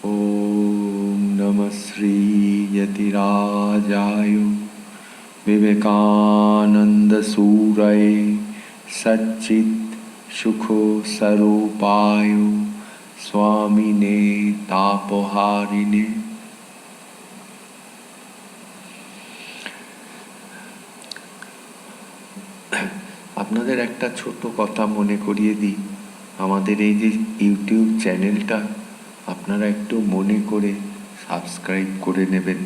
ओम नमः श्री यतिराजाय विवेकानंद सूरये सच्चित् सुखो स्वरूपाय स्वामिने तापहारिणे। আপনাদের একটা ছোট কথা মনে করিয়ে দিই, আমাদের এই যে ইউটিউব চ্যানেলটা আপনারা একটু মনে করে সাবস্ক্রাইব করে নেবেন,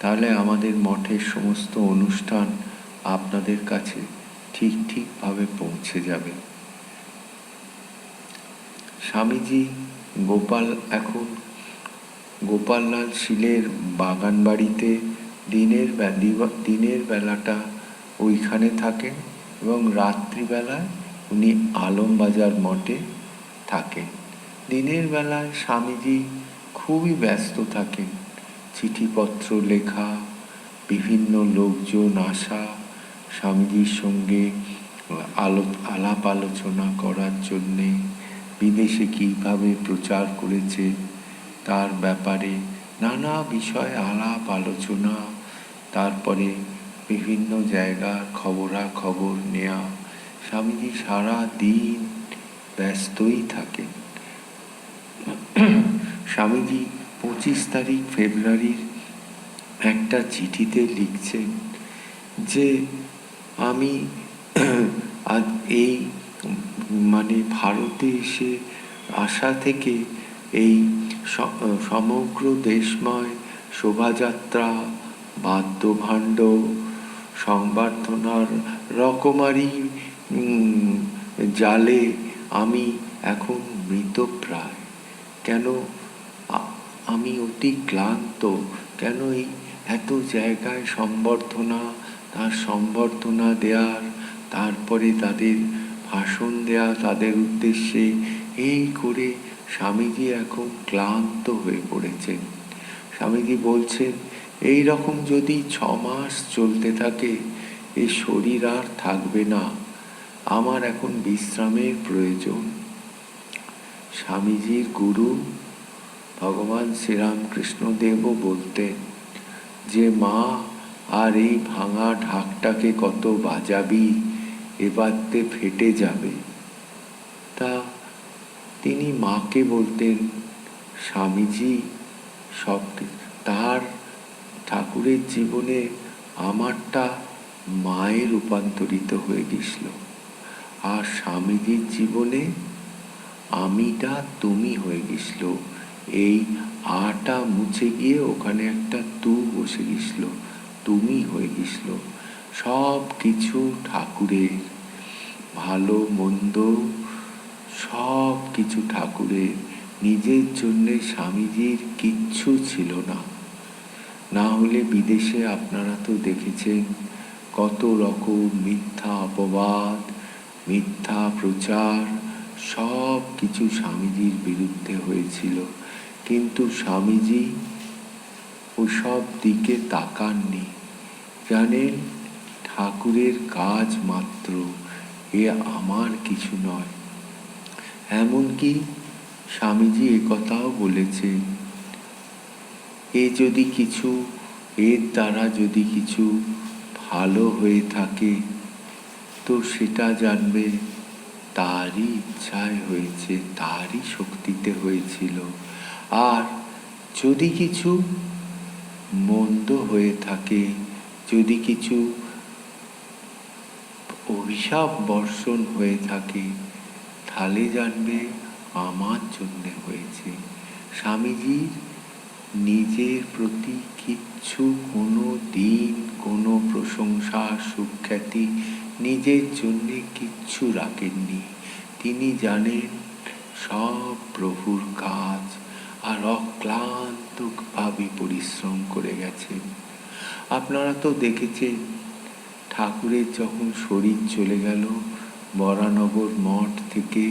তাহলে আমাদের মঠের সমস্ত অনুষ্ঠান আপনাদের কাছে ঠিকভাবে পৌঁছে যাবে। স্বামীজি গোপাললাল শীলের বাগান বাড়িতে দিনের বেলাটা ওইখানে থাকেন এবং রাত্রিবেলায় উনি আলমবাজার মঠে থাকেন। দিনের বেলায় স্বামীজি খুবই ব্যস্ত থাকেন, চিঠিপত্র লেখা, বিভিন্ন লোকজন আসা, স্বামীজির সঙ্গে আলাপ আলোচনা করার জন্যে, বিদেশে কীভাবে প্রচার করেছে তার ব্যাপারে নানা বিষয়ে আলাপ আলোচনা, তারপরে বিভিন্ন জায়গার খবরাখবর নেওয়া। স্বামীজি সারা দিন ব্যস্তই থাকেন। স্বামীজি 25 তারিখ ফেব্রুয়ারির একটা চিঠিতে লিখছেন যে আমি আজ এই ভারতে আসা থেকে এই সমগ্র দেশময় শোভাযাত্রা, বাদ্যভাণ্ড, সংবর্ধনার রকমারি জালে আমি এখন মৃতপ্রায়। কেন আমি অতি ক্লান্ত, কেন এই এত জায়গায় সম্বর্ধনা দেওয়ার, তারপরে তাদের ভাষণ দেয়া, তাদের উদ্দেশ্যে, এই করে স্বামীজি এখন ক্লান্ত হয়ে পড়েছেন। স্বামীজি বলছেন এই রকম যদি 6 মাস চলতে থাকে এই শরীর আর থাকবে না, আমার এখন বিশ্রামের প্রয়োজন। স্বামীজির গুরু ভগবান শ্রীরামকৃষ্ণদেবও বলতেন যে মা, আর এই ভাঙা ঢাকটাকে কত বাজাবি, এবারতে ফেটে যাবে। তা তিনি মাকে বলতেন, স্বামীজি সব তার ঠাকুরের জীবনে আমারটা মায়ে রূপান্তরিত হয়ে গেছিল, আর স্বামীজির জীবনে আমিটা তুমি হয়ে গেছিল। এই আটা মুছে গিয়ে ওখানে একটা তু বসে গেছিল, তুমি হয়ে গেছিল। সব কিছু ঠাকুরের, ভালো মন্দ সব কিছু ঠাকুরের, নিজের জন্যে স্বামীজির কিচ্ছু ছিল না। না হলে বিদেশে আপনারা তো দেখেছেন কত রকম মিথ্যা অপবাদ, মিথ্যা প্রচার, সব কিছু স্বামীজির বিরুদ্ধে হয়েছিল, কিন্তু স্বামীজি ওসব দিকে তাকাননি। জানেন ঠাকুরের কাজ মাত্র, এ আমার কিছু নয়। এমনকি স্বামীজি একথাও বলেছেন, এর দ্বারা যদি কিছু ভালো হয়ে থাকে তো সেটা জানবে তারই ইচ্ছায় হয়েছে, তারই শক্তিতে হয়েছিল। আর যদি কিছু মন্দ হয়ে থাকে, যদি কিছু অভিশাপ বর্ষণ হয়ে থাকে, তাহলে জানবে আমার জন্য হয়েছে। স্বামীজির নিজের প্রতি কিচ্ছু কোনো দিন কোনো প্রশংসা সুখ্যাতি নিজের জন্যে কিচ্ছু রাখেননি। তিনি জানেন সব প্রভুর কাজ, আর অক্লান্তভাবে পরিশ্রম করে গেছেন। আপনারা তো দেখেছেন ঠাকুরের যখন শরীর চলে গেল, বরানগর মঠ থেকে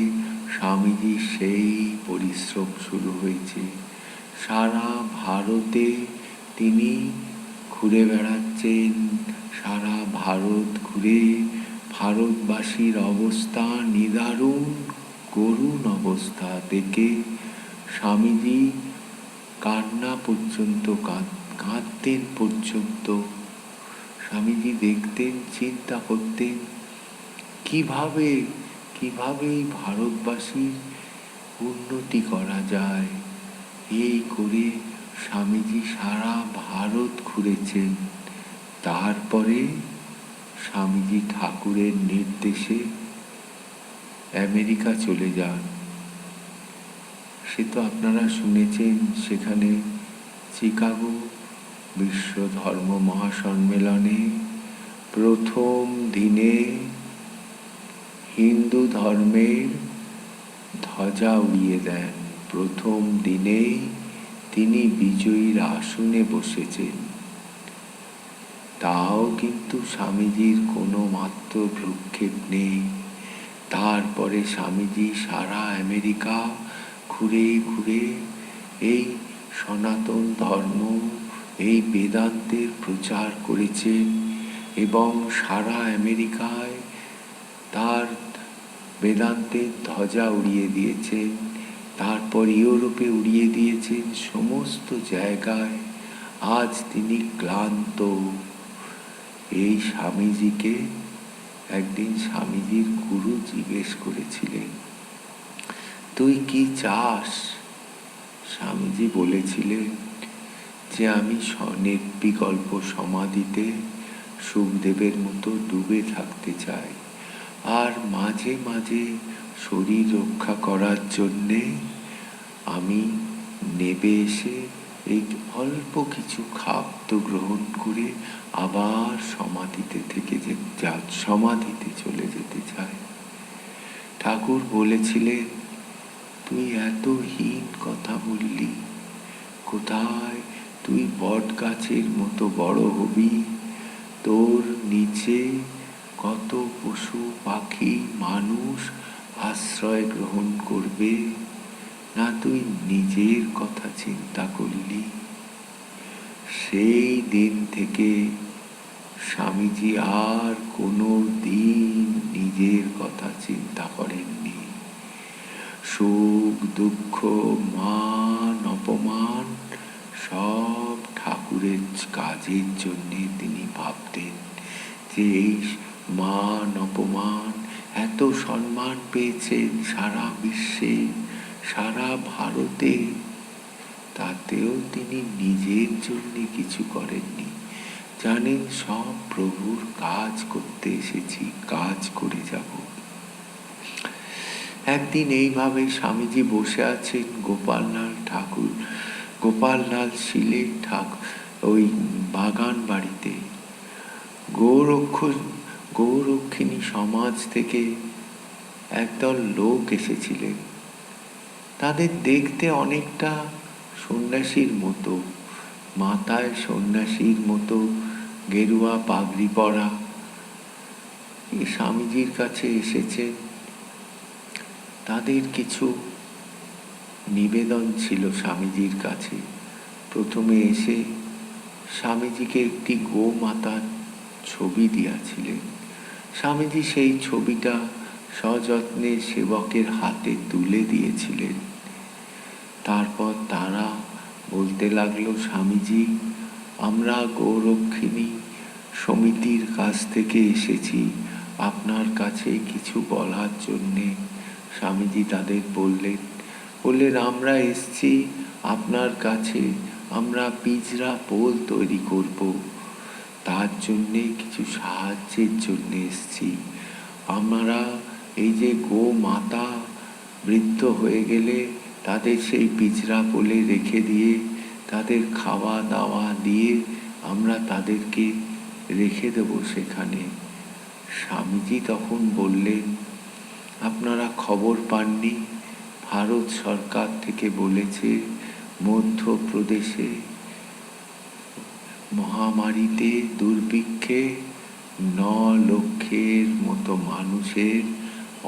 স্বামীজির সেই পরিশ্রম শুরু হয়েছে। সারা ভারতে তিনি ঘুরে বেড়াচ্ছেন, সারা ভারত ঘুরে ভারতবাসীর অবস্থা, নিদারুণ করুণ অবস্থা দেখে স্বামীজি কান্না পর্যন্ত কাঁদতেন পর্যন্ত। স্বামীজি দেখতেন, চিন্তা করতেন কিভাবে কিভাবে এই ভারতবাসীর উন্নতি করা যায়। এই করে স্বামীজি সারা ভারত ঘুরেছেন। তারপরে স্বামীজি ঠাকুরের নির্দেশে আমেরিকা চলে যান। সে তো আপনারা শুনেছেন, সেখানে চিকাগো বিশ্ব ধর্ম মহাসম্মেলনে প্রথম দিনে হিন্দু ধর্মের ধ্বজা উড়িয়ে দেন। প্রথম দিনেই তিনি বিজয়ীর আসনে বসেছেন। তাও কিন্তু স্বামীজির কোনো মাত্র ভ্রুক্ষেপ নেই। তারপরে স্বামীজি সারা আমেরিকা ঘুরে ঘুরে এই সনাতন ধর্ম, এই বেদান্তের প্রচার করেছেন এবং সারা আমেরিকায় তার বেদান্তের ধ্বজা উড়িয়ে দিয়েছেন। তারপর ইউরোপে উড়িয়ে দিয়েছেন, সমস্ত জায়গায়। আজ তিনি ক্লান্ত। এই স্বামীজিকে একদিন স্বামীজির গুরু জিজ্ঞেস করেছিলেন, তুই কি চাস? স্বামীজি বলেছিলেন যে আমি নির্বিকল্প সমাধিতে সুখদেবের মতো ডুবে থাকতে চাই, আর মাঝে মাঝে শরীর রক্ষা করার জন্যে আমি নেবে এসে এই অল্প কিছু খাদ্য গ্রহণ করে আবার সমাধিতে চলে যেতে চাই। ঠাকুর বলেছিলেন, তুই এত হীন কথা বললি, কোথায় তুই বট গাছের মতো বড় হবি, তোর নিচে কত পশু পাখি মানুষ আশ্রয় গ্রহণ করবে, না তুই নিজের কথা চিন্তা করলি। সেই দিন থেকে স্বামীজি আর কোনো দিন নিজের কথা চিন্তা করেননি। সুখ দুঃখ মান অপমান সব ঠাকুরের কাজের জন্যে তিনি ভাবতেন যে এই মান অপমান, এত সম্মান পেয়েছেন সারা বিশ্বে, সারা ভারতে, তাতেও তিনি নিজের জন্য কিছু করেননি। জানেন, সব প্রভুর কাজ করতে এসেছি, কাজ করে যাব। একদিন এইভাবে স্বামীজি বসে আছেন গোপাললাল শীলের ওই বাগান বাড়িতে। গৌরক্ষিণী সমাজ থেকে একদল লোক এসেছিলেন। তাদের দেখতে অনেকটা সন্ন্যাসীর মতো, মাথায় সন্ন্যাসীর মতো গেরুয়া পাগড়ি পরা। এই স্বামীজির কাছে এসেছেন। তাদের কিছু নিবেদন ছিল স্বামীজির কাছে। প্রথমে এসে স্বামীজিকে একটি গোমাতার ছবি দিয়েছিলেন। স্বামীজি সেই ছবিটা সযত্নে সেবকের হাতে তুলে দিয়েছিলেন। তারপর তারা বলতে লাগলো, স্বামীজি, আমরা গৌরক্ষিণী সমিতির কাছ থেকে এসেছি আপনার কাছে কিছু বলার জন্যে। স্বামীজি তাদের বললেন, আমরা এসছি আপনার কাছে, আমরা পিঁজরা পোল তৈরি করব, তার জন্যে কিছু সাহায্যের জন্য এসছি। আমরা এই যে গো মাতা বৃদ্ধ হয়ে গেলে তাদের সেই পিঁজরা পোলে রেখে দিয়ে তাদের খাওয়া দাওয়া দিয়ে আমরা তাদেরকে রেখে দেব সেখানে। স্বামীজি তখন বললেন, আপনারা খবর পাননি? ভারত সরকার থেকে বলেছে মধ্যপ্রদেশে মহামারীতে দুর্ভিক্ষে 9 লক্ষের মতো মানুষের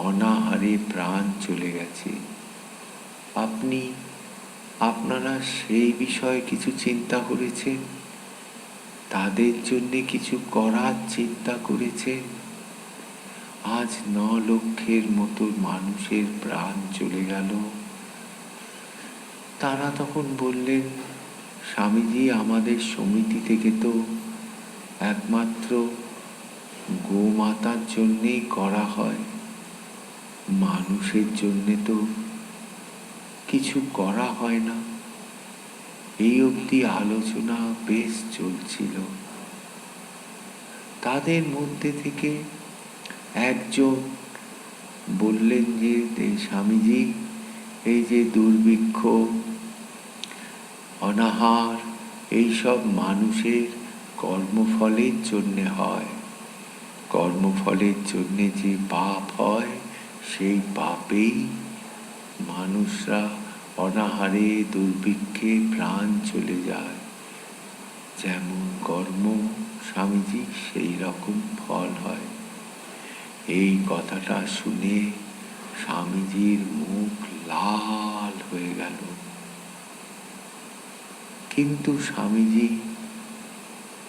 অনাহারে প্রাণ চলে গেছে। আপনারা সেই বিষয়ে কিছু চিন্তা করেছেন? তাদের জন্য কিছু করার চিন্তা করেছেন? আজ 9 লক্ষের মতো মানুষের প্রাণ চলে গেল। তারা তখন বললেন, স্বামীজি, আমাদের সমিতি থেকে তো একমাত্র গোমাতার জন্যেই করা হয়, মানুষের জন্যে তো কিছু করা হয় না। এই অবধি আলোচনা বেশ চলছিল। তাদের মধ্যে থেকে একজন বললেন যে, স্বামীজি, এই যে দুর্ভিক্ষ, অনাহার, এইসব মানুষের কর্মফলের জন্যে হয়। কর্মফলের জন্যে যে পাপ হয়, সেই পাপেই মানুষরা অনাহারে দুর্ভিক্ষে প্রাণ চলে যায়। যেমন কর্ম স্বামীজি, সেই রকম ফল হয়। এই কথাটা শুনে স্বামীজির মুখ লাল হয়ে গেল। কিন্তু স্বামীজি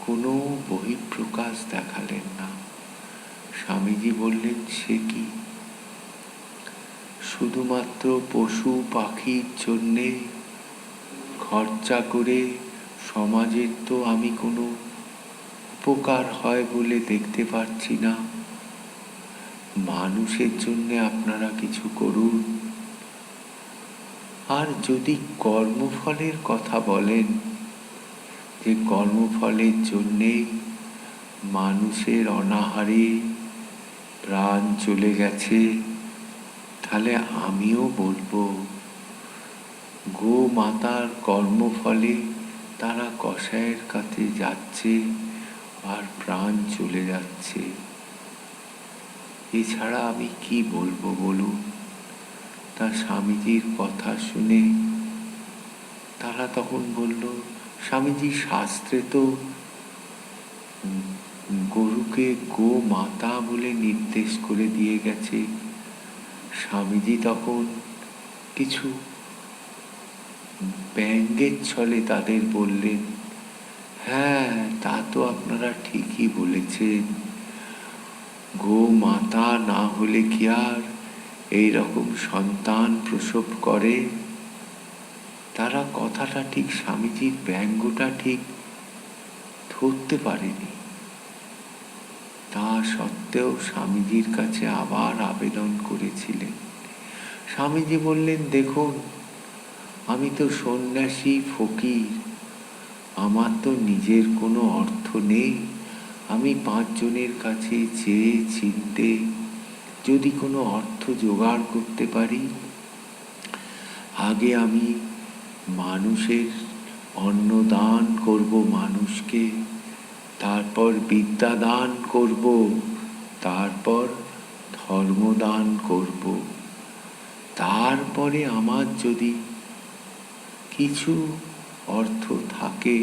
কোনো বহিঃপ্রকাশ দেখালেন না। স্বামীজি বললেন, সে কি, শুধুমাত্র পশু পাখির জন্যে খরচা করে সমাজের তো আমি কোনো উপকার হয় বলে দেখতে পাচ্ছি না। মানুষের জন্যে আপনারা কিছু করুন। আর যদি কর্মফলের কথা বলেন, যে কর্মফলের জন্যেই মানুষের অনাহারে প্রাণ চলে গেছে, তাহলে আমিও বলবো, গোমাতার কর্মফলে তারা কসাইয়ের কাছে যাচ্ছে আর প্রাণ চলে যাচ্ছে। এছাড়া আমি কি বলবো বলুন? তা স্বামীজির কথা শুনে তারা তখন বলল, স্বামীজি, শাস্ত্রে তো গরুকে গোমাতা বলে নির্দেশ করে দিয়ে গেছে। স্বামীজি তখন কিছু ব্যঙ্গের ছলে তাদের বললেন, হ্যাঁ, তা তো আপনারা ঠিকই বলেছেন। গোমাতা না হলে কি আর এইরকম সন্তান প্রসব করে? তারা কথাটা ঠিক, স্বামীজির ব্যঙ্গটা ঠিক ধরতে পারেনি। তা সত্ত্বেও স্বামীজির কাছে আবার আবেদন করেছিলেন। স্বামীজি বললেন, দেখুন, আমি তো সন্ন্যাসী ফকির, আমার তো নিজের কোনো অর্থ নেই। আমি 5 জনের কাছে চেয়ে চিনতে যদি কোনো অর্থ জোগাড় করতে পারি, আগে আমি মানুষের অন্নদান করব মানুষকে, তারপর বিদ্যাদান করব, তারপর ধর্মদান করব। তারপরে আমার যদি কিছু অর্থ থাকে,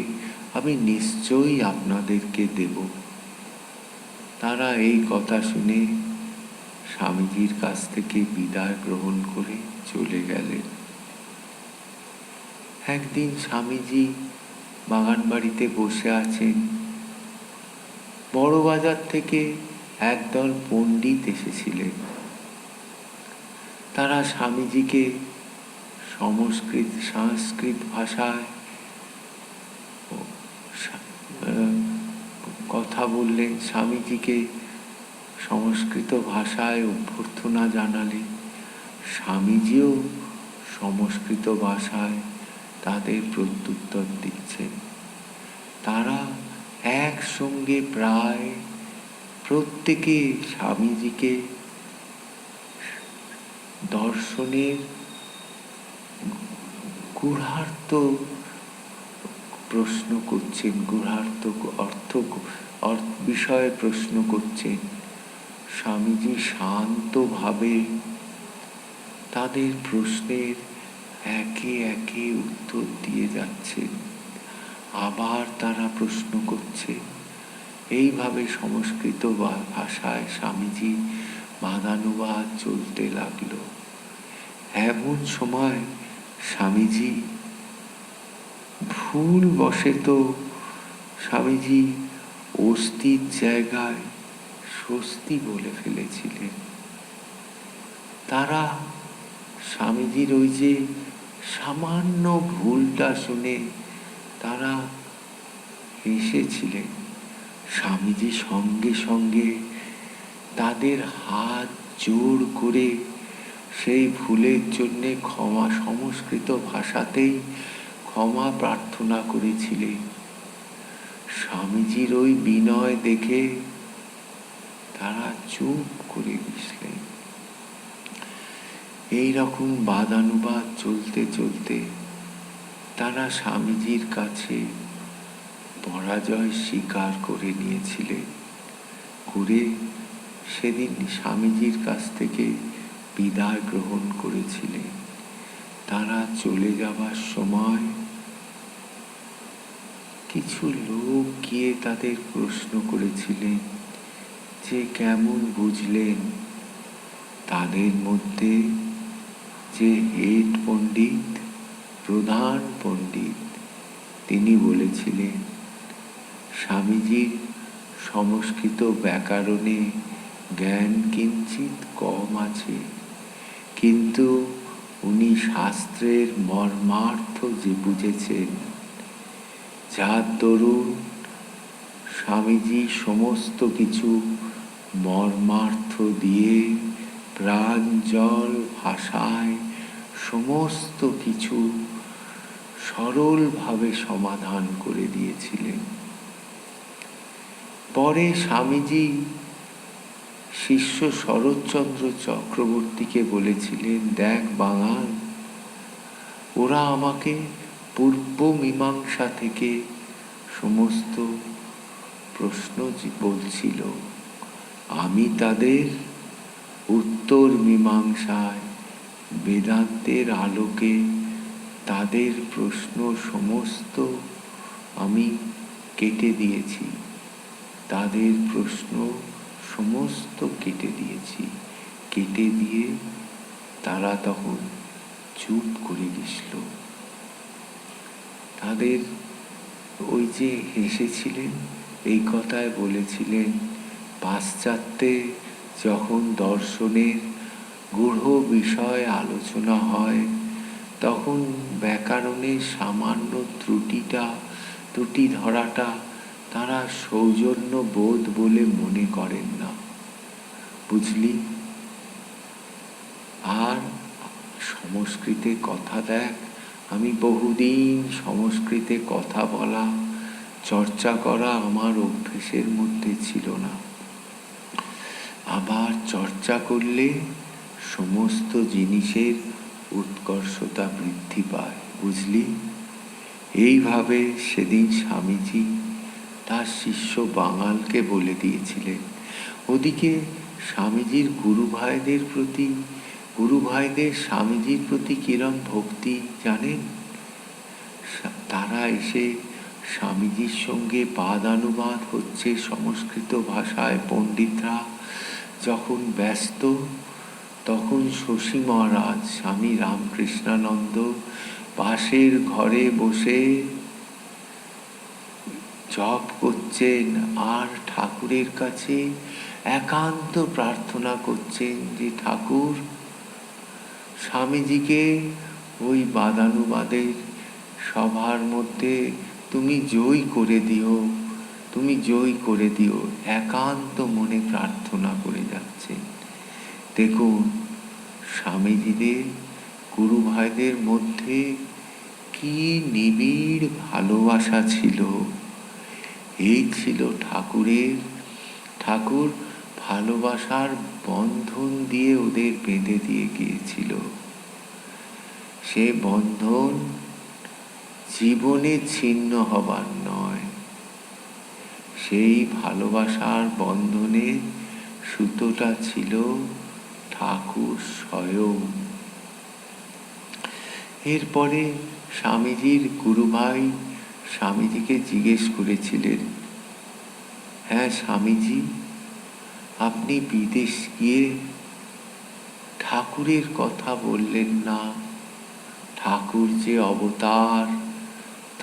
আমি নিশ্চয়ই আপনাদেরকে দেব। তারা এই কথা শুনে স্বামীজির কাছ থেকে বিদায় গ্রহণ করে চলে গেলেন। একদিন স্বামীজি বাগান বাড়িতে বসে আছেন। বড় বাজার থেকে একদল পণ্ডিত এসেছিলেন। তারা স্বামীজিকে সংস্কৃত ভাষায় কথা বললেন, স্বামীজিকে সংস্কৃত ভাষায় অভ্যর্থনা জানালেন। স্বামীজিও সংস্কৃত ভাষায় তাদের প্রত্যুত্তর দিচ্ছেন। তারা একসঙ্গে প্রায় প্রত্যেকে স্বামীজিকে দর্শনের গূঢ়ার্থ প্রশ্ন করছেন, গূঢ়ার্থ বিষয়ে প্রশ্ন করছেন। স্বামীজি শান্তভাবে তাদের প্রশ্নের একে একে উত্তর দিয়ে যাচ্ছেন। আবার তারা প্রশ্ন করছে। এইভাবে সংস্কৃত ভাষায় স্বামীজি বাদানুবাদ চলতে লাগলো। এমন সময় স্বামীজি ভুল বশত স্বামীজি অস্তির জায়গায় স্বস্তি বলে ফেলেছিলেন। তারা স্বামীজির ওই যে সামান্য ভুলটা শুনে তারা হেসেছিলেন। স্বামীজি সঙ্গে সঙ্গে তাদের হাত জোর করে সেই ভুলের জন্যে ক্ষমা, সংস্কৃত ভাষাতেই ক্ষমা প্রার্থনা করেছিলেন। স্বামীজির ওই বিনয় দেখে তারা চুপ করে বসলেন। এইরকম বাদানুবাদ চলতে চলতে তারা স্বামীজির কাছে পরাজয় স্বীকার করে নিয়েছিলেন। করে সেদিন স্বামীজির কাছ থেকে বিদায় গ্রহণ করেছিলেন। তারা চলে যাবার সময় কিছু লোক গিয়ে তাদের প্রশ্ন করেছিলেন যে কেমন বুঝলেন। তাদের মধ্যে যে হেড পণ্ডিত, প্রধান পণ্ডিত, তিনি বলেছিলেন স্বামীজির সংস্কৃত ব্যাকরণে জ্ঞান কিঞ্চিত কম আছে, কিন্তু উনি শাস্ত্রের মর্মার্থ যে বুঝেছেন, যার দরুন স্বামীজি সমস্ত কিছু মর্মার্থ দিয়ে প্রাঞ্জল ভাষায় সমস্ত কিছু সরলভাবে সমাধান করে দিয়েছিলেন। পরে স্বামীজি শিষ্য শরৎচন্দ্র চক্রবর্তীকে বলেছিলেন, দেখ বাঙাল, ওরা আমাকে পূর্ব মীমাংসা থেকে সমস্ত প্রশ্ন বলছিল, আমি তাদের উত্তর মীমাংসায় বেদান্তের আলোকে তাদের প্রশ্ন সমস্ত আমি কেটে দিয়েছি, তাদের প্রশ্ন সমস্ত কেটে দিয়েছি। কেটে দিয়ে তারা তখন চুপ করে গেছিল। তাদের ওই যে হেসেছিলেন, এই কথায় বলেছিলেন, পাশ্চাত্যে যখন দর্শনের গূঢ় বিষয় আলোচনা হয় তখন ব্যাকরণের সামান্য ত্রুটি ধরাটা তারা সৌজন্য বোধ বলে মনে করেন না, বুঝলি। আর সংস্কৃতে কথা দেখ, আমি বহুদিন সংস্কৃতে কথা বলা, চর্চা করা আমার অভ্যেসের মধ্যে ছিল না। আবার চর্চা করলে সমস্ত জিনিসের উৎকর্ষতা বৃদ্ধি পায়, বুঝলি। এইভাবে সেদিন স্বামীজি তার শিষ্য বাঙালকে বলে দিয়েছিলেন। ওদিকে স্বামীজির গুরু ভাইদের স্বামীজির প্রতি কিরম ভক্তি জানেন। তারা এসে স্বামীজির সঙ্গে বাদানুবাদ হচ্ছে সংস্কৃত ভাষায়, পণ্ডিতরা যখন ব্যস্ত, তখন শশী মহারাজ স্বামী রামকৃষ্ণানন্দ পাশের ঘরে বসে জপ করছেন আর ঠাকুরের কাছে একান্ত প্রার্থনা করছেন যে ঠাকুর, স্বামীজিকে ওই বাদানুবাদের সভার মধ্যে তুমি জয়ী করে দিও, একান্ত মনে প্রার্থনা করে যাচ্ছেন। দেখুন স্বামীজিদের গুরু ভাইদের মধ্যে কি নিবিড় ভালোবাসা ছিল। এই ছিল ঠাকুর ভালোবাসার বন্ধন দিয়ে ওদের বেঁধে দিয়ে গিয়েছিল। সে বন্ধন জীবনে ছিন্ন হবার নয়, সেই ভালোবাসার বন্ধনে সুতোটা ছিল ঠাকুর স্বয়ং। এরপরে স্বামীজির গুরু ভাই স্বামীজিকে জিজ্ঞেস করেছিলেন, হ্যাঁ স্বামীজি, আপনি বিদেশ গিয়ে ঠাকুরের কথা বললেন না, ঠাকুর যে অবতার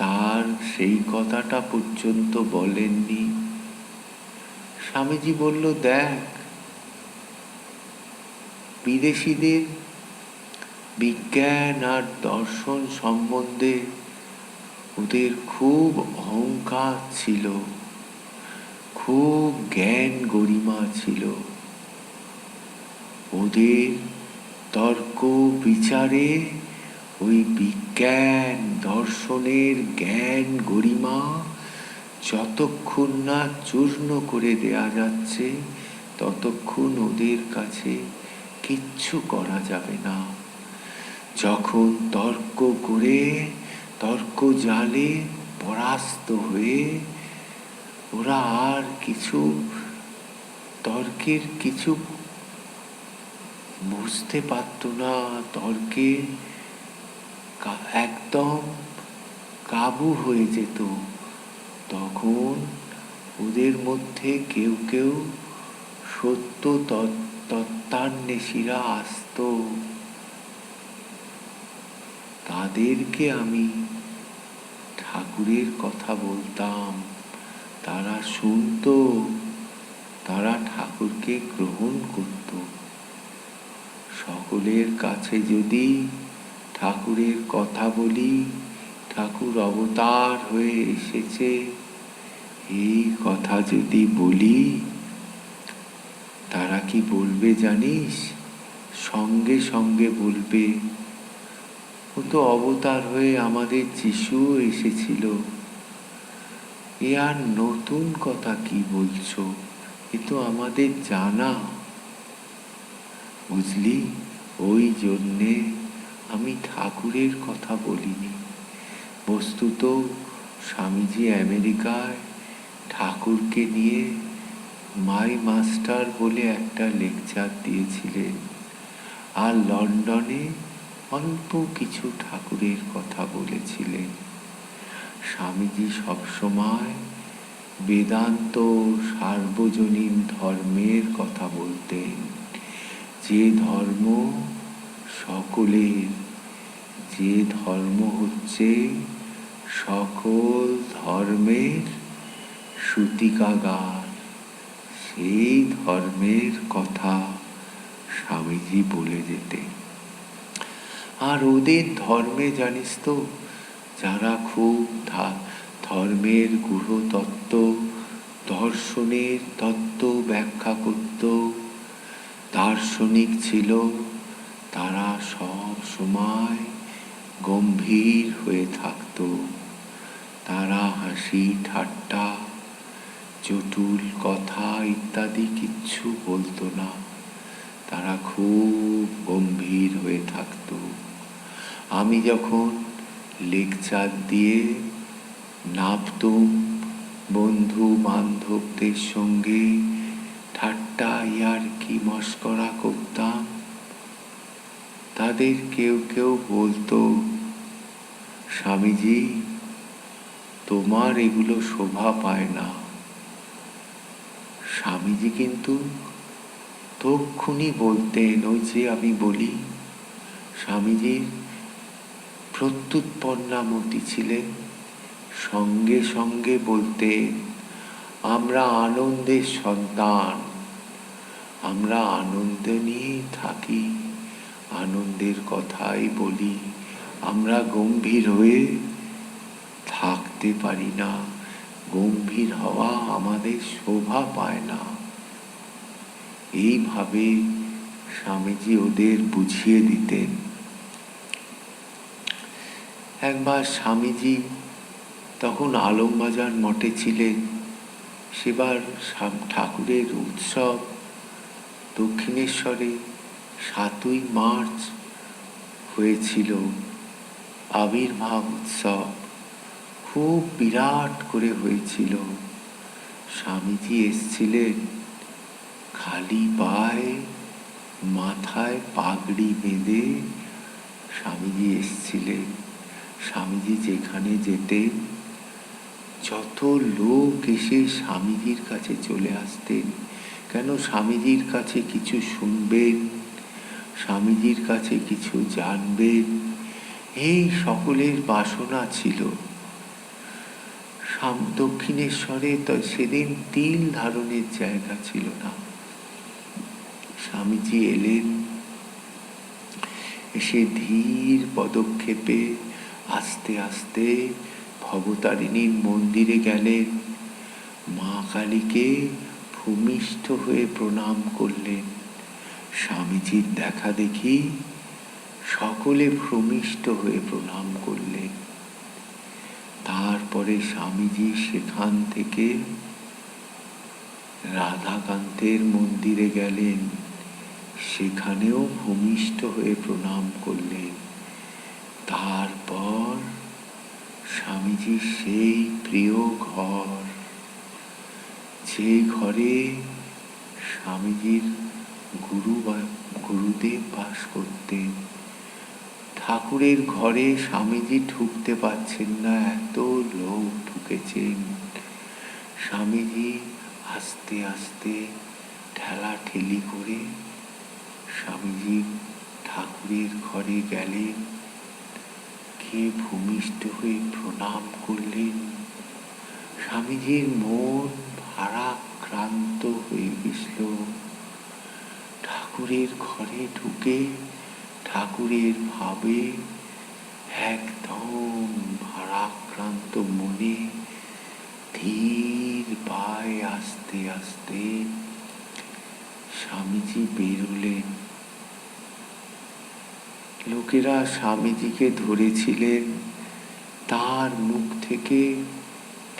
তার সেই কথাটা পর্যন্ত বলেননি। স্বামীজি বলল, দেখ, বিদেশিদের বিজ্ঞান আর দর্শন সম্বন্ধে ওদের খুব অহংকার ছিল, খুব জ্ঞান গরিমা ছিল। ওদের তর্ক বিচারে ওই বিজ্ঞান দর্শনের জ্ঞান গরিমা যতক্ষণ না চূর্ণ করে দেয়া যাচ্ছে ততক্ষণ ওদের কাছে কিচ্ছু করা যাবে না। যখন তর্ক করে তর্ক জালে পরাস্ত হয়ে ওরা আর কিছু তর্কের কিছু বুঝতে পারত না, তর্কে একদম কাবু হয়ে যেত, তখন ওদের মধ্যে কেউ কেউ সত্য তত্ত্বান্বেষীরা আসত। তাদেরকে আমি ঠাকুরের কথা বলতাম, তারা শুনতো, তারা ঠাকুরকে গ্রহণ করত। সকলের কাছে যদি ঠাকুরের কথা বলি, ঠাকুর অবতার হয়ে এসেছে এই কথা যদি বলি, তারা কি বলবে জানিস? সঙ্গে সঙ্গে বলবে, ও তো অবতার হয়ে আমাদের যিশু এসেছিল, এ আর নতুন কথা কি বলছো, এ তো আমাদের জানা। বুঝলি, ওই জন্যে আমি ঠাকুরের কথা বলিনি। বস্তুত স্বামীজি আমেরিকায় ঠাকুরকে নিয়ে মাই মাস্টার বলে একটা লেকচার দিয়েছিলেন, আর লন্ডনে অল্প কিছু ঠাকুরের কথা বলেছিলেন। স্বামীজি সবসময় বেদান্ত সার্বজনীন ধর্মের কথা বলতেন, যে ধর্ম সকলের, যে ধর্ম হচ্ছে সকল ধর্মের সূতিকাগার, সেই ধর্মের কথা স্বামীজি বলে যেতেন। আর ওদের ধর্মে জানিস তো, যারা খুব ধর্মের গূঢ় তত্ত্ব, দর্শনের তত্ত্ব ব্যাখ্যা করত, দার্শনিক ছিল, তারা সব সময় গম্ভীর হয়ে থাকত। তারা হাসি ঠাট্টা চটুল কথা ইত্যাদি কিচ্ছু বলতো না, তারা খুব গম্ভীর হয়ে থাকত। আমি যখন লেকচার দিয়ে নামতুম, বন্ধু বান্ধবদের সঙ্গে ঠাট্টা ইয়ার্কি মশকরা করতাম, তাদের কেউ কেউ বলতো, স্বামীজি তোমার এগুলো শোভা পায় না। স্বামীজি কিন্তু তক্ষুনি বলতেন, ওই যে আমি বলি স্বামীজির প্রত্যুৎপন্নামতি ছিলেন, সঙ্গে সঙ্গে বলতেন, আমরা আনন্দের সন্তান, আমরা আনন্দ নিয়েই থাকি, আনন্দের কথাই বলি, আমরা গম্ভীর হয়ে থাকতে পারি না, গম্ভীর হওয়া আমাদের শোভা পায় না। এইভাবে স্বামীজি ওদের বুঝিয়ে দিতেন। একবার স্বামীজি তখন আলমবাজার মঠে ছিলেন, সেবার ঠাকুরের উৎসব দক্ষিণেশ্বরে 7ই মার্চ হয়েছিল, আবির্ভাব উৎসব খুব বিরাট করে হয়েছিল। স্বামীজি এসছিলেন খালি পায়ে, মাথায় পাগড়ি বেঁধে স্বামীজি এসছিলেন। স্বামীজি যেখানে যেতেন যত লোক এসে স্বামীজির কাছে চলে আসতেন, কেন স্বামীজির কাছে কিছু শুনবেন, স্বামীজির কাছে কিছু জানবেন, এই সকলের বাসনা ছিল। দক্ষিণেশ্বরে তো সেদিন তিল ধারণের জায়গা ছিল না। স্বামীজি এলেন, এসে ধীর পদক্ষেপে আস্তে আস্তে ভবতারিণীর মন্দিরে গেলেন। মা কালীকে ভূমিষ্ঠ হয়ে প্রণাম করলেন। স্বামীজির দেখা দেখি সকলে ভূমিষ্ঠ হয়ে প্রণাম করলেন। তারপরে স্বামীজি সেখান থেকে রাধাকান্তের মন্দিরে গেলেন, সেখানেও ভূমিষ্ঠ হয়ে প্রণাম করলেন। তারপর স্বামীজির সেই প্রিয় ঘর, যে ঘরে স্বামীজির গুরুদেব বাস করতেন, ঠাকুরের ঘরে স্বামীজি ঢুকতে পারছেন না, এত লোক ঢুকেছেন। স্বামীজি আস্তে আস্তে ঠেলা ঠেলি করে স্বামীজি ঠাকুরের ঘরে গেলেন, কে ভূমিষ্ঠ হয়ে প্রণাম করলেন। স্বামীজির মন ভারাক্রান্ত হয়ে গেছিল। ঠাকুরের ঘরে ঢুকে ঠাকুরের ভাবে একদম ভারাক্রান্ত মনে ধীর পায়ে আস্তে আস্তে স্বামীজি বেরোলেন। লোকেরা স্বামীজিকে ধরেছিলেন, তার মুখ থেকে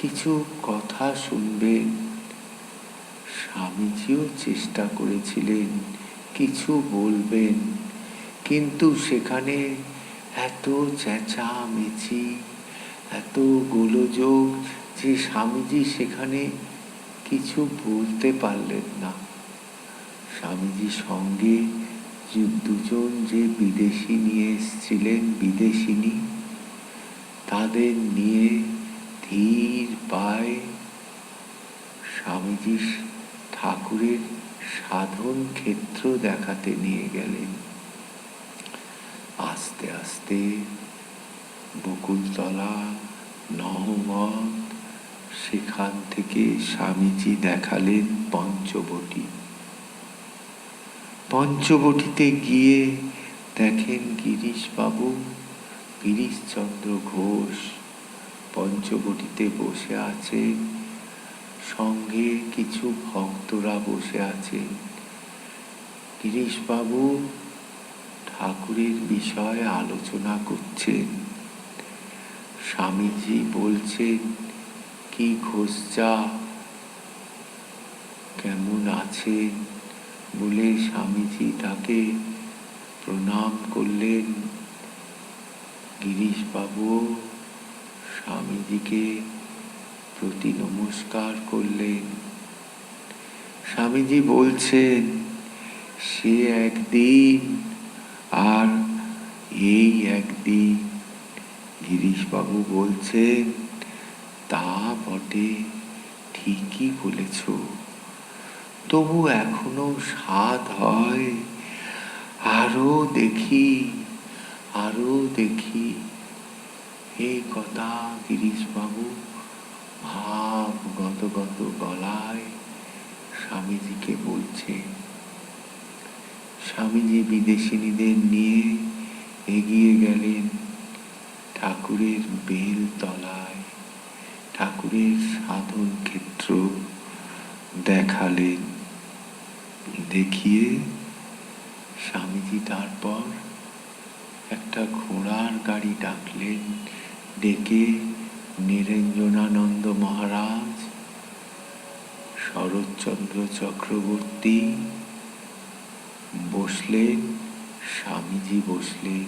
কিছু কথা শুনবেন। স্বামীজিও চেষ্টা করেছিলেন কিছু বলবেন, কিন্তু সেখানে এত চেঁচামেচি, এত গোলযোগ যে স্বামীজি সেখানে কিছু বলতে পারলেন না। স্বামীজির সঙ্গে দুজন যে বিদেশি নিয়ে এসেছিলেন, বিদেশিনী, তাদের নিয়ে ধীর পায়ে স্বামীজি ঠাকুরের সাধন ক্ষেত্র দেখাতে নিয়ে গেলেন। আস্তে আস্তে বকুলতলা, নহবত, সেখান থেকে স্বামীজি দেখালেন পঞ্চবটী। পঞ্চবটিতে গিয়ে দেখেন গিরিশবাবু, গিরিশচন্দ্র ঘোষ পঞ্চবটিতে বসে আছেন, সঙ্গে কিছু ভক্তরা বসে আছেন। গিরিশবাবু ঠাকুরের বিষয়ে আলোচনা করছেন। স্বামীজি বলছেন, কি ঘোষচা, কেমন আছেন বলে স্বামীজি তাকে প্রণাম করলেন। গিরিশবাবু স্বামীজিকে প্রতি নমস্কার করলেন। স্বামীজি বলছেন, সে একদিন আর এই একদিন। গিরিশবাবু বলছেন, তা বটে, ঠিকই বলেছ, তবু এখনো স্বাদ হয়, আরো দেখি, আরো দেখি। এই কথা গিরিশবাবু ভাব গত গলায় স্বামীজিকে বলছে। স্বামীজি বিদেশিনীদের নিয়ে এগিয়ে গেলেন ঠাকুরের বেলতলায়, ঠাকুরের সাধন ক্ষেত্র দেখালেন। দেখিয়ে স্বামীজি তারপর একটা ঘোড়ার গাড়ি ডাকলেন, ডেকে নিরঞ্জনানন্দ মহারাজ, শরৎচন্দ্র চক্রবর্তী বসলেন, স্বামীজি বসলেন।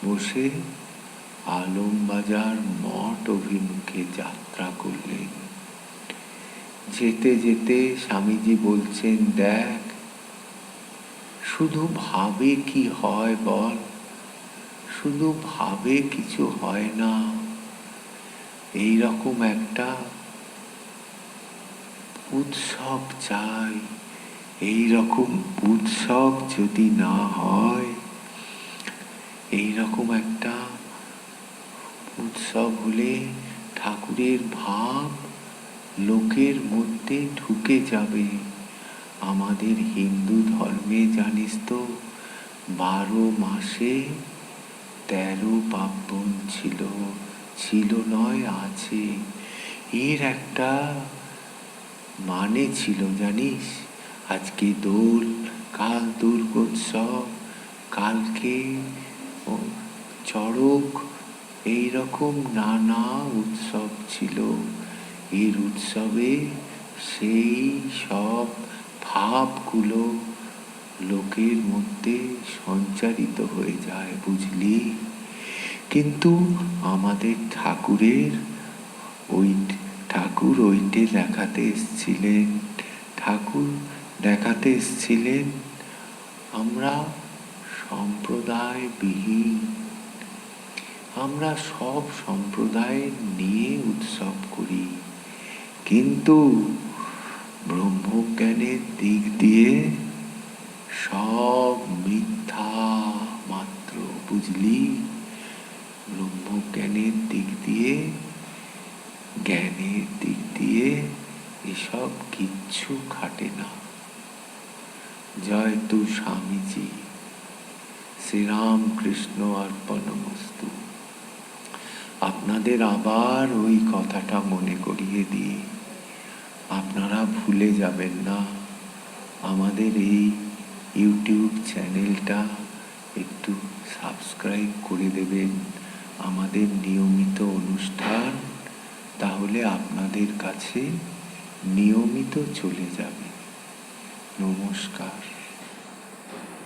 বসে আলমবাজার মঠ অভিমুখে যাত্রা করলেন। যেতে যেতে স্বামীজি বলছেন, দেখ, শুধু ভাবে কি হয় বল, শুধু ভাবে কিছু হয় না। এইরকম একটা উৎসব চাই। এইরকম উৎসব যদি না হয়, এইরকম একটা উৎসব হলে ঠাকুরের ভাব লোকের মধ্যে ঢুকে যাবে। আমাদের হিন্দু ধর্মে জানিস তো, 12 মাসে 13 পার্বণ ছিল, ছিল নয় আছে। এর একটা মানে ছিল জানিস? আজকে দোল, কাল দুর্গোৎসব, কালকে চড়ক, এইরকম নানা উৎসব ছিল। এর উৎসবে সেই সব ভাবগুলো লোকের মধ্যে সঞ্চারিত হয়ে যায়, বুঝলি? কিন্তু আমাদের ঠাকুর ওইটে দেখাতে এসেছিলেন। ঠাকুর দেখাতে এসেছিলেন আমরা সম্প্রদায়বিহীন, আমরা সব সম্প্রদায় নিয়ে উৎসব করি, কিন্তু ব্রহ্মজ্ঞানের দিক দিয়ে সব মিথ্যা মাত্র, বুঝলি? ব্রহ্মজ্ঞানের দিক দিয়ে, জ্ঞানের দিক দিয়ে এসব কিচ্ছু খাটে না। জয় তু স্বামীজি। শ্রীরামকৃষ্ণ অর্পণমস্তু। আপনাদের আবার ওই কথাটা মনে করিয়ে দিই, আপনারা ভুলে যাবেন না আমাদের এই ইউটিউব চ্যানেলটা একটু সাবস্ক্রাইব করে দেবেন, আমাদের নিয়মিত অনুষ্ঠান তাহলে আপনাদের কাছে নিয়মিত চলে যাবে। নমস্কার।